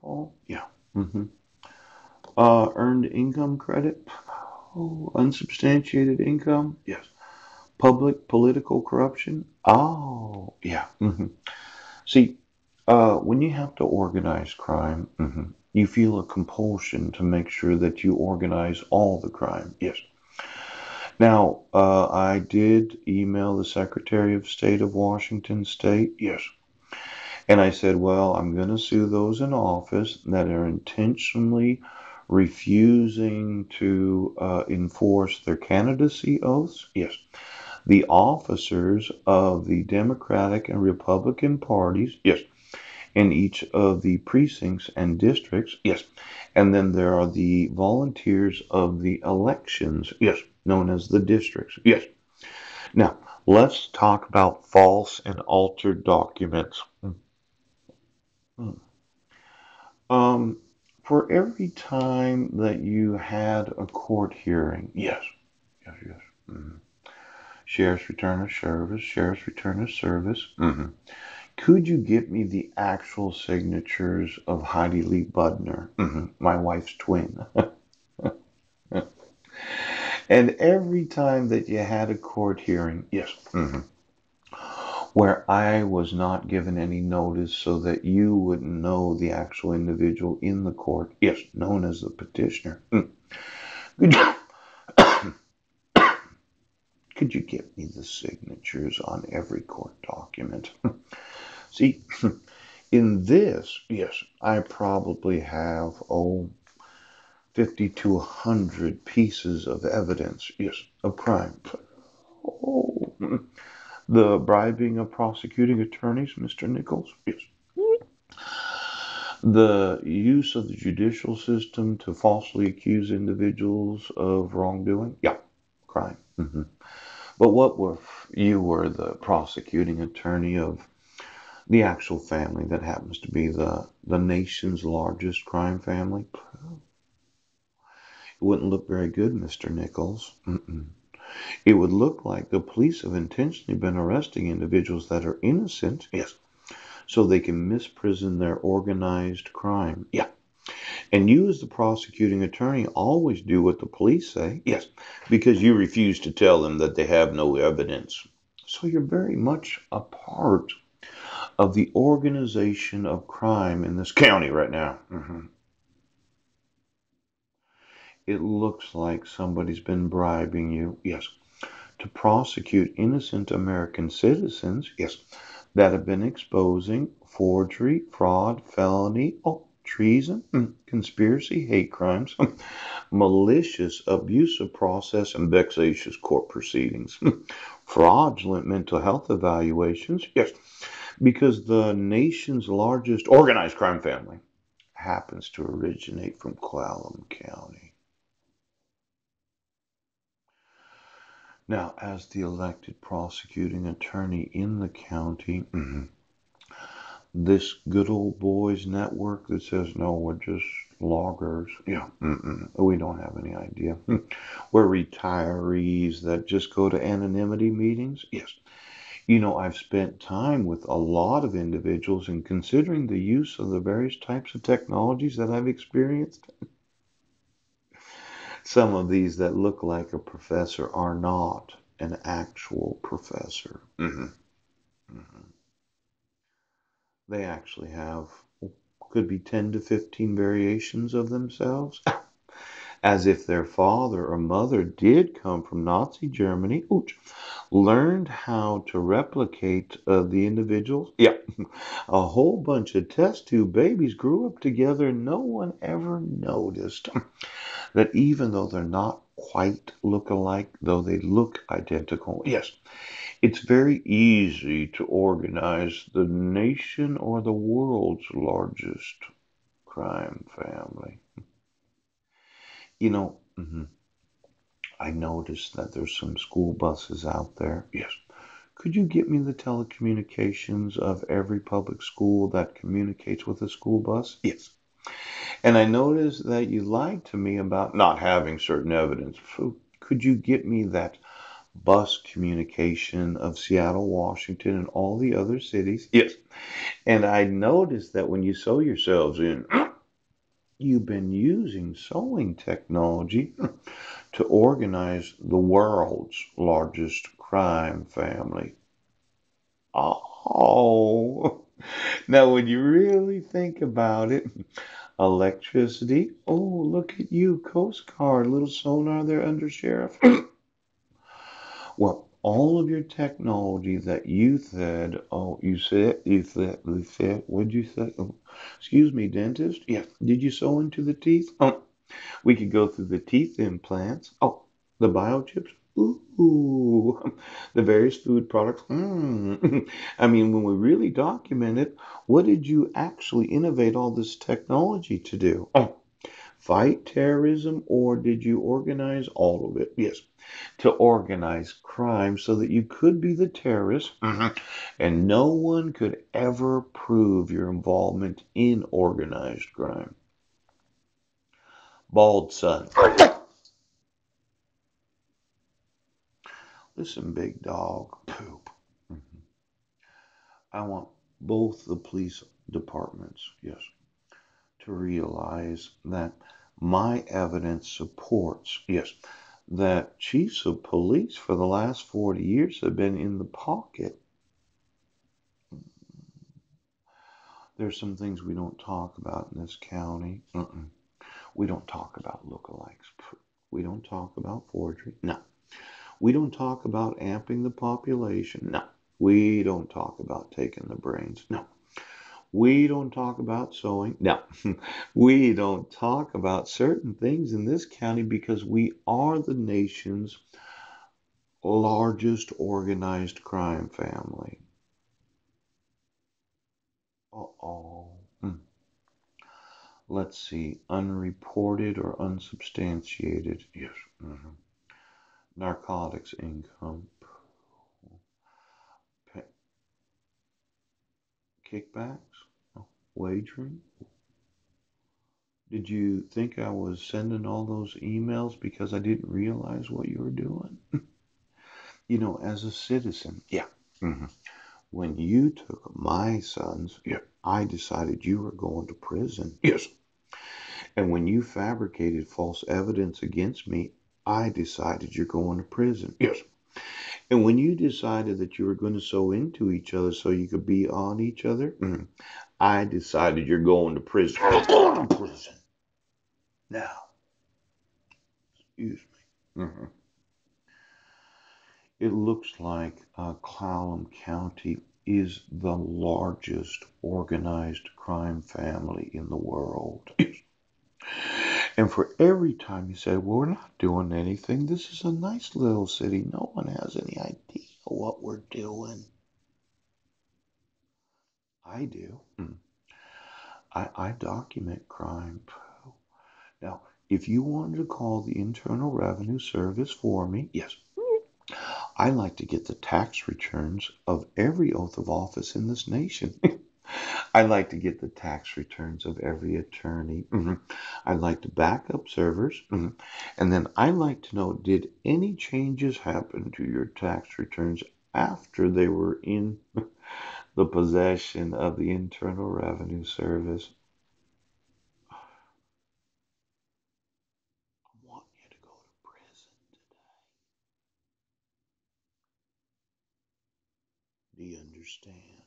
Paul? Yeah. hmm Earned income credit? Oh, unsubstantiated income? Yes. Public political corruption? Oh, yeah. See, when you have to organize crime, you feel a compulsion to make sure that you organize all the crime. Yes. Now, I did email the Secretary of State of Washington State. Yes. And I said, well, I'm going to sue those in office that are intentionally refusing to enforce their candidacy oaths. Yes. The officers of the Democratic and Republican parties. Yes. In each of the precincts and districts. Yes. And then there are the volunteers of the elections. Yes. Known as the districts. Yes. Now, let's talk about false and altered documents. Hmm. Um, for every time that you had a court hearing, yes, yes, yes. Sheriff's return of service, sheriff's return of service. Could you get me the actual signatures of Heidi Lee Budner, my wife's twin? And every time that you had a court hearing, yes, where I was not given any notice so that you wouldn't know the actual individual in the court, yes, known as the petitioner. Could you, could you get me the signatures on every court document? See, in this, yes, I probably have, 50 to 100 pieces of evidence, yes, of crime. Oh, the bribing of prosecuting attorneys, Mr. Nichols, yes. The use of the judicial system to falsely accuse individuals of wrongdoing, yeah, crime. But what if you were the prosecuting attorney of the actual family that happens to be the nation's largest crime family? It wouldn't look very good, Mr. Nichols. It would look like the police have intentionally been arresting individuals that are innocent, yes, so they can misprison their organized crime. Yeah. And you, as the prosecuting attorney, always do what the police say. Yes. Because you refuse to tell them that they have no evidence. So you're very much a part of the organization of crime in this county right now. It looks like somebody's been bribing you. Yes. To prosecute innocent American citizens. Yes. That have been exposing forgery, fraud, felony, treason, conspiracy, hate crimes, malicious abuse of process, and vexatious court proceedings, fraudulent mental health evaluations. Yes, because the nation's largest organized crime family happens to originate from Clallam County. Now, as the elected prosecuting attorney in the county, this good old boys network that says, no, we're just loggers. Yeah, we don't have any idea. We're retirees that just go to anonymity meetings. Yes. You know, I've spent time with a lot of individuals, and considering the use of the various types of technologies that I've experienced, some of these that look like a professor are not an actual professor. They actually have, could be 10 to 15 variations of themselves, as if their father or mother did come from Nazi Germany, learned how to replicate the individuals. Yeah, a whole bunch of test tube babies grew up together, and no one ever noticed that even though they're not quite look alike, though they look identical, yes, it's very easy to organize the nation or the world's largest crime family. You know, I noticed that there's some school buses out there. Yes. Could you get me the telecommunications of every public school that communicates with a school bus? Yes. And I noticed that you lied to me about not having certain evidence. So could you get me that bus communication of Seattle, Washington, and all the other cities? Yes. And I noticed that when you sew yourselves in, You've been using sewing technology to organize the world's largest crime family. Oh, now when you really think about it, electricity. Oh, look at you, Coast Guard, little sonar there, under Sheriff. Well, all of your technology that you said, you said, what'd you say? Oh, excuse me, dentist? Yeah. Did you sew into the teeth? Oh, we could go through the teeth implants. Oh, the biochips. Ooh, the various food products. I mean, when we really document it, what did you actually innovate all this technology to do? Oh, fight terrorism, or did you organize all of it? Yes, to organize crime so that you could be the terrorist, and no one could ever prove your involvement in organized crime. Bald son. Listen, big dog. Poop. I want both the police departments, yes, to realize that my evidence supports, yes, that chiefs of police for the last 40 years have been in the pocket. There's some things we don't talk about in this county. We don't talk about lookalikes. We don't talk about forgery. No. We don't talk about amping the population. No. We don't talk about taking the brains. No. We don't talk about sewing. No. We don't talk about certain things in this county because we are the nation's largest organized crime family. Uh-oh. Let's see. Unreported or unsubstantiated. Yes. Narcotics income. Pa- Kickbacks. Oh, wagering. Did you think I was sending all those emails because I didn't realize what you were doing? As a citizen. Yeah. hmm When you took my sons, yeah, I decided you were going to prison. Yes. And when you fabricated false evidence against me, I decided you're going to prison. Yes. And when you decided that you were going to sew into each other so you could be on each other, I decided you're going to prison. You're going to prison. Now, excuse me. It looks like Clallam County is the largest organized crime family in the world. And for every time you say, well, we're not doing anything, this is a nice little city, no one has any idea what we're doing. I do. I document crime. Now, if you wanted to call the Internal Revenue Service for me, yes, I like to get the tax returns of every oath of office in this nation. I like to get the tax returns of every attorney. I like to back up servers. And then I like to know, did any changes happen to your tax returns after they were in the possession of the Internal Revenue Service? I want you to go to prison today. Do you understand?